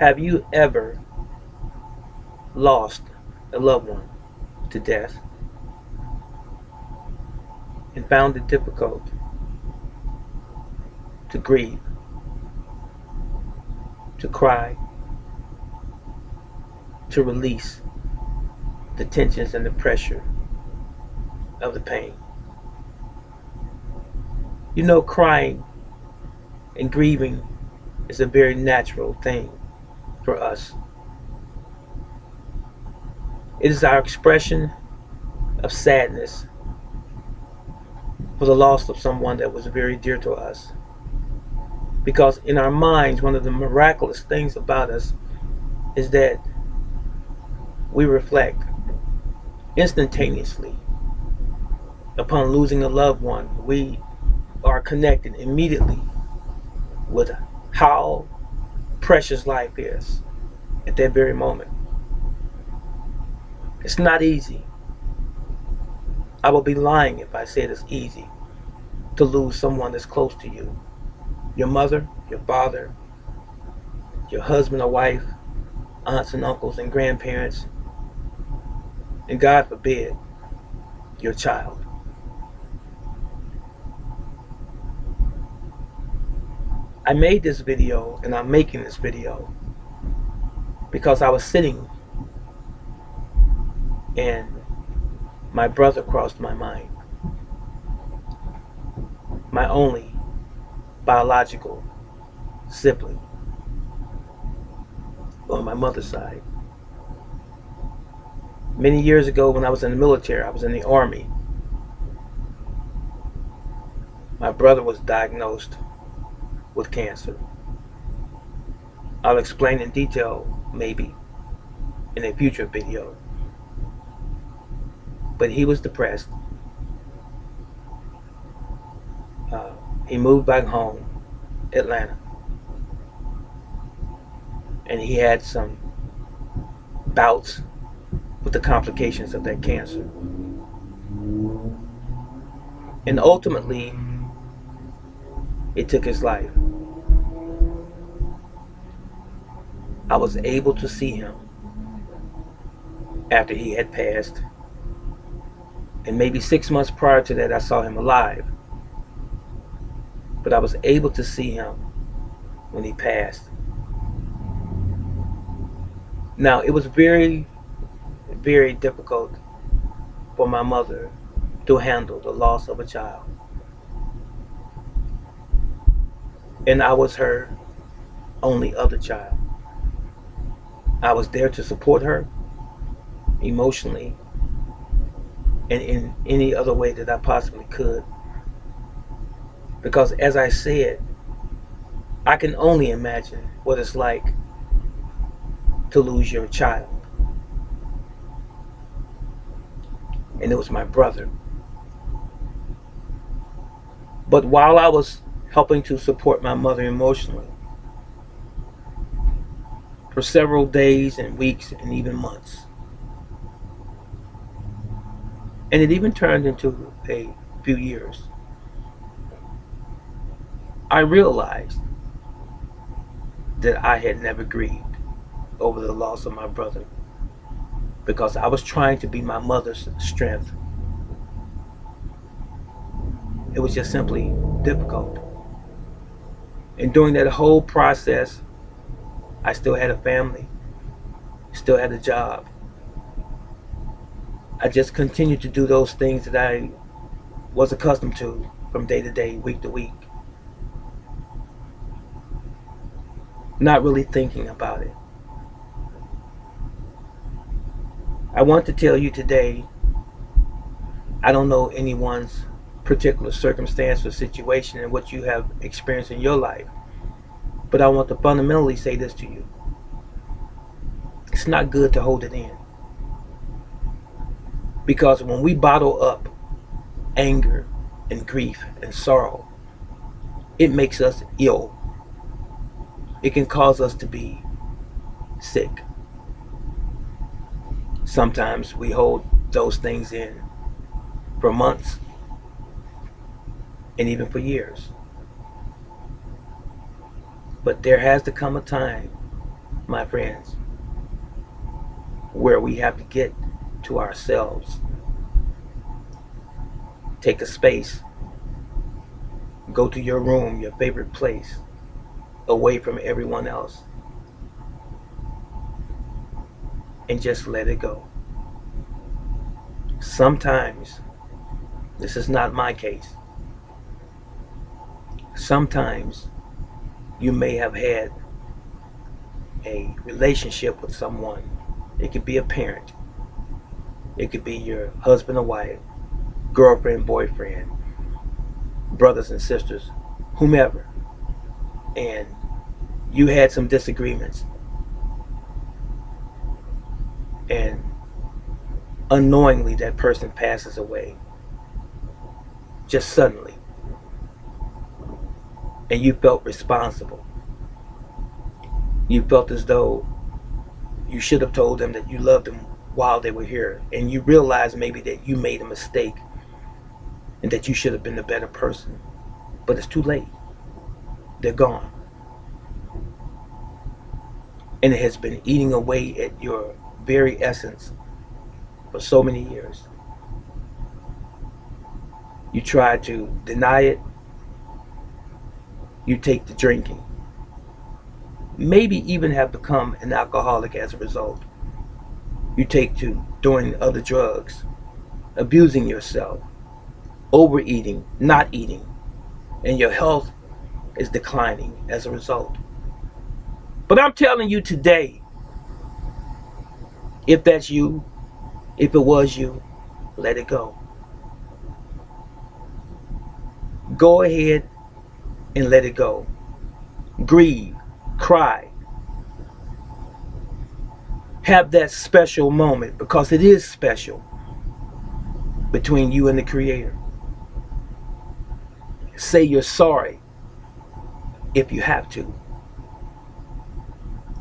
Have you ever lost a loved one to death and found it difficult to grieve, to cry, to release the tensions and the pressure of the pain? You know, crying and grieving is a very natural thing for us. It is our expression of sadness for the loss of someone that was very dear to us. Because in our minds, one of the miraculous things about us is that we reflect instantaneously upon losing a loved one. We are connected immediately with how precious life is at that very moment. It's not easy. I would be lying if I said it's easy to lose someone that's close to you. Your mother, your father, your husband or wife, aunts and uncles and grandparents, and God forbid, your child. I made this video, and I'm making this video because I was sitting and my brother crossed my mind. My only biological sibling on my mother's side. Many years ago when I was in the military, I was in the Army. My brother was diagnosed with cancer. I'll explain in detail maybe in a future video. But he was depressed. He moved back home, Atlanta. And he had some bouts with the complications of that cancer. And ultimately, it took his life. I was able to see him after he had passed. And maybe 6 months prior to that, I saw him alive. But I was able to see him when he passed. Now, it was very, very difficult for my mother to handle the loss of a child. And I was her only other child. I was there to support her emotionally and in any other way that I possibly could. Because as I said, I can only imagine what it's like to lose your child. And it was my brother. But while I was helping to support my mother emotionally for several days and weeks and even months, and it even turned into a few years, I realized that I had never grieved over the loss of my brother because I was trying to be my mother's strength. It was just simply difficult. And during that whole process, I still had a family, still had a job. I just continued to do those things that I was accustomed to from day to day, week to week. Not really thinking about it. I want to tell you today, I don't know anyone's particular circumstance or situation and what you have experienced in your life, but I want to fundamentally say this to you. It's not good to hold it in. Because when we bottle up anger and grief and sorrow, it makes us ill. It can cause us to be sick. Sometimes we hold those things in for months and even for years. But there has to come a time, my friends, where we have to get to ourselves, take a space, go to your room, your favorite place, away from everyone else, and just let it go. Sometimes, this is not my case, sometimes you may have had a relationship with someone. It could be a parent, it could be your husband or wife, girlfriend, boyfriend, brothers and sisters, whomever, and you had some disagreements, and unknowingly that person passes away just suddenly, and you felt responsible. You felt as though you should have told them that you loved them while they were here, and you realized maybe that you made a mistake and that you should have been a better person, but it's too late. They're gone, and it has been eating away at your very essence for so many years. You try to deny it, you take to drinking, maybe even have become an alcoholic as a result. You take to doing other drugs, abusing yourself, overeating, not eating, and your health is declining as a result. But I'm telling you today, if that's you, if it was you, let it go. Go ahead and let it go. Grieve, cry, have that special moment, because it is special, between you and the Creator. Say you're sorry if you have to,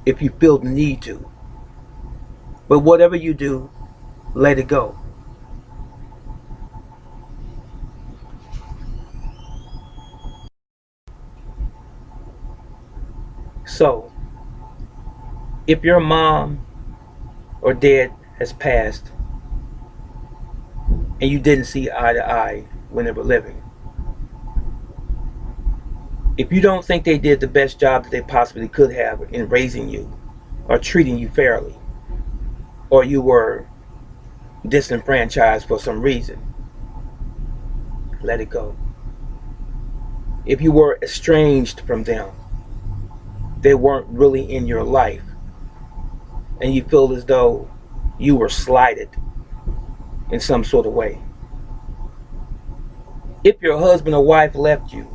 if you feel the need to. But whatever you do, let it go. So, if your mom or dad has passed and you didn't see eye to eye when they were living, if you don't think they did the best job that they possibly could have in raising you or treating you fairly, or you were disenfranchised for some reason, let it go. If you were estranged from them, they weren't really in your life, and you feel as though you were slighted in some sort of way. If your husband or wife left you,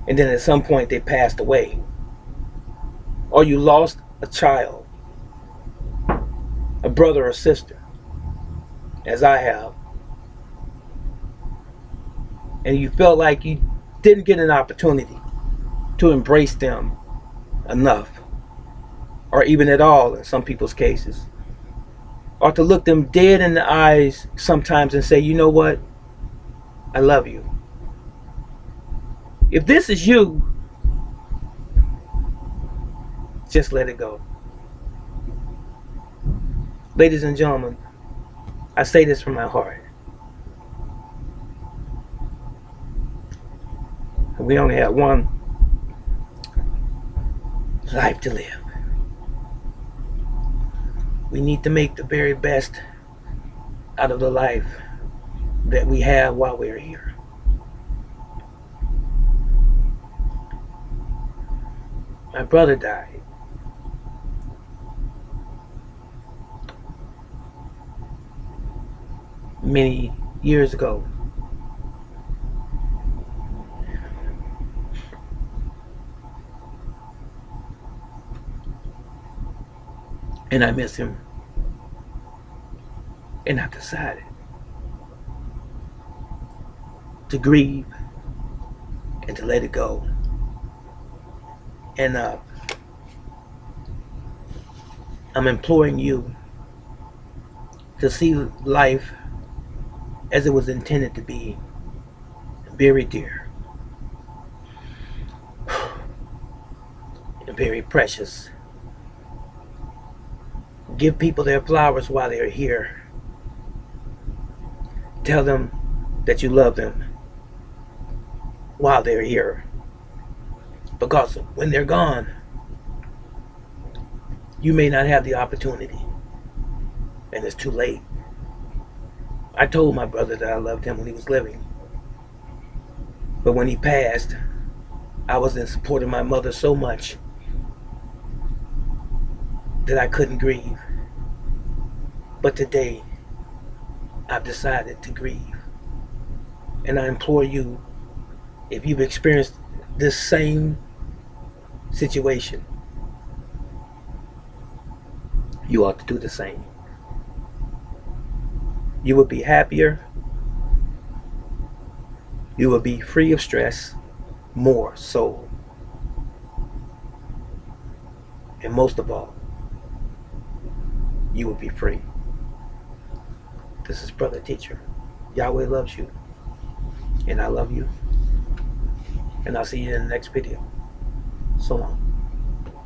and then at some point they passed away, or you lost a child, a brother or sister, as I have, and you felt like you didn't get an opportunity to embrace them enough, or even at all in some people's cases, or to look them dead in the eyes sometimes and say, you know what, I love you. If this is you, just let it go. Ladies and gentlemen, I say this from my heart. We only have one life to live. We need to make the very best out of the life that we have while we're here. My brother died. Many years ago. And I miss him. And I decided to grieve and to let it go. And I'm imploring you to see life as it was intended to be, very dear. and very precious. Give people their flowers while they're here. Tell them that you love them while they're here. Because when they're gone, you may not have the opportunity, and it's too late. I told my brother that I loved him when he was living, but when he passed, I was in support of my mother so much that I couldn't grieve. But today, I've decided to grieve. And I implore you, if you've experienced this same situation, you ought to do the same. You will be happier. You will be free of stress, more so. And most of all, you will be free. This is Brother Teacher. Yahweh loves you, and I love you. And I'll see you in the next video. So long.